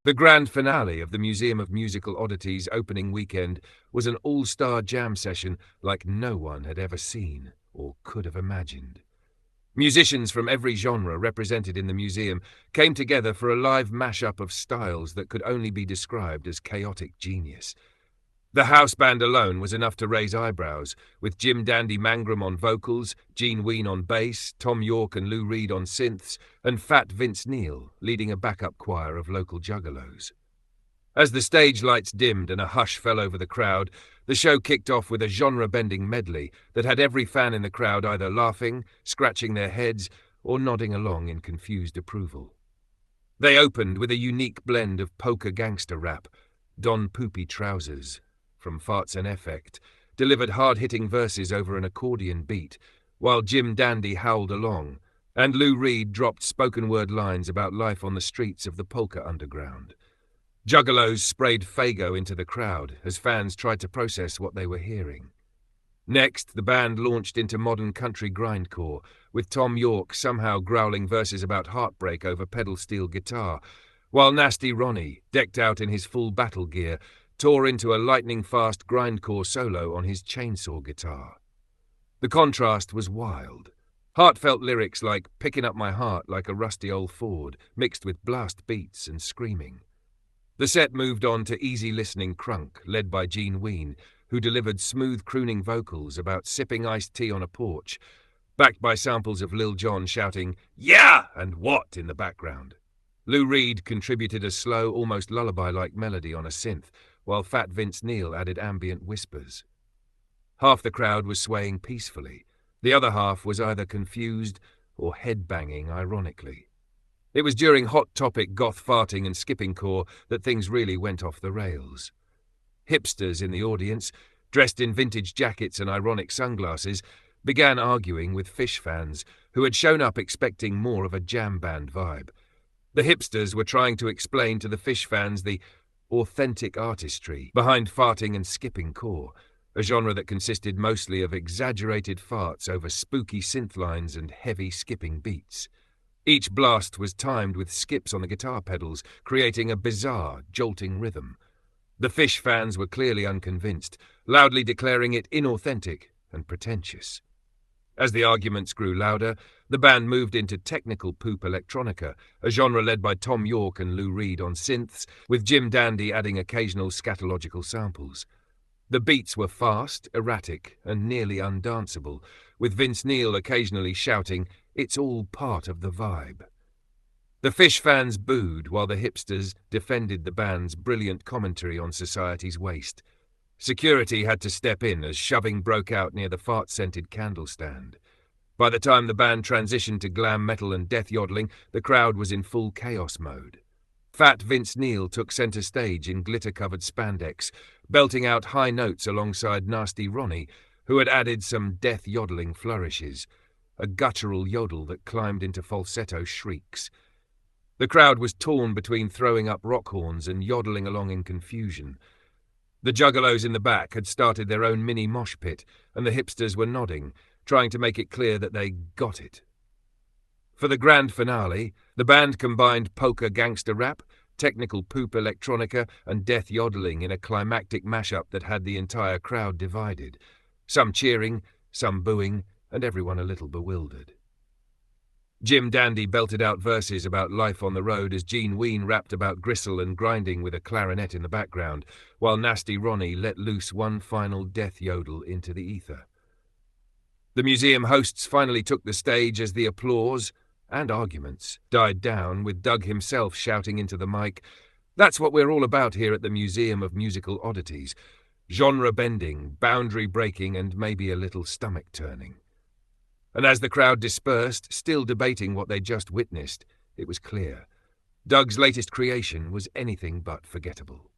The grand finale of the Museum of Musical Oddities opening weekend was an all-star jam session like no one had ever seen or could have imagined. Musicians from every genre represented in the museum came together for a live mashup of styles that could only be described as chaotic genius. The house band alone was enough to raise eyebrows, with Jim Dandy Mangrum on vocals, Gene Ween on bass, Tom York and Lou Reed on synths, and Fat Vince Neil leading a backup choir of local Juggalos. As the stage lights dimmed and a hush fell over the crowd, the show kicked off with a genre-bending medley that had every fan in the crowd either laughing, scratching their heads, or nodding along in confused approval. They opened with a unique blend of polka gangster rap, Don Poopy Trousers, from Farts and Effect, delivered hard-hitting verses over an accordion beat, while Jim Dandy howled along, and Lou Reed dropped spoken-word lines about life on the streets of the polka underground. Juggalos sprayed Fago into the crowd as fans tried to process what they were hearing. Next, the band launched into modern country grindcore, with Tom York somehow growling verses about heartbreak over pedal steel guitar, while Nasty Ronnie, decked out in his full battle gear, tore into a lightning-fast grindcore solo on his chainsaw guitar. The contrast was wild. Heartfelt lyrics like "Picking Up My Heart Like a Rusty Old Ford," mixed with blast beats and screaming. The set moved on to easy-listening crunk, led by Gene Ween, who delivered smooth crooning vocals about sipping iced tea on a porch, backed by samples of Lil Jon shouting, "Yeah!" and "What?" in the background. Lou Reed contributed a slow, almost lullaby-like melody on a synth, while Fat Vince Neil added ambient whispers. Half the crowd was swaying peacefully. The other half was either confused or head-banging ironically. It was during Hot Topic goth farting and skipping core that things really went off the rails. Hipsters in the audience, dressed in vintage jackets and ironic sunglasses, began arguing with Phish fans who had shown up expecting more of a jam band vibe. The hipsters were trying to explain to the Phish fans the authentic artistry behind farting and skipping core, a genre that consisted mostly of exaggerated farts over spooky synth lines and heavy skipping beats. Each blast was timed with skips on the guitar pedals, creating a bizarre, jolting rhythm. The Phish fans were clearly unconvinced, loudly declaring it inauthentic and pretentious. As the arguments grew louder, the band moved into technical poop electronica, a genre led by Tom York and Lou Reed on synths, with Jim Dandy adding occasional scatological samples. The beats were fast, erratic, and nearly undanceable, with Vince Neil occasionally shouting, "It's all part of the vibe." The Phish fans booed while the hipsters defended the band's brilliant commentary on society's waste. Security had to step in as shoving broke out near the fart-scented candle stand. By the time the band transitioned to glam metal and death yodeling, the crowd was in full chaos mode. Fat Vince Neil took center stage in glitter-covered spandex, belting out high notes alongside Nasty Ronnie, who had added some death yodeling flourishes, a guttural yodel that climbed into falsetto shrieks. The crowd was torn between throwing up rock horns and yodeling along in confusion. The Juggalos in the back had started their own mini mosh pit, and the hipsters were nodding, trying to make it clear that they got it. For the grand finale, the band combined polka gangster rap, technical poop electronica, and death yodeling in a climactic mashup that had the entire crowd divided, some cheering, some booing, and everyone a little bewildered. Jim Dandy belted out verses about life on the road as Gene Ween rapped about gristle and grinding with a clarinet in the background, while Nasty Ronnie let loose one final death yodel into the ether. The museum hosts finally took the stage as the applause and arguments died down, with Doug himself shouting into the mic, "That's what we're all about here at the Museum of Musical Oddities. Genre-bending, boundary-breaking, and maybe a little stomach-turning." And as the crowd dispersed, still debating what they just witnessed, it was clear. Doug's latest creation was anything but forgettable.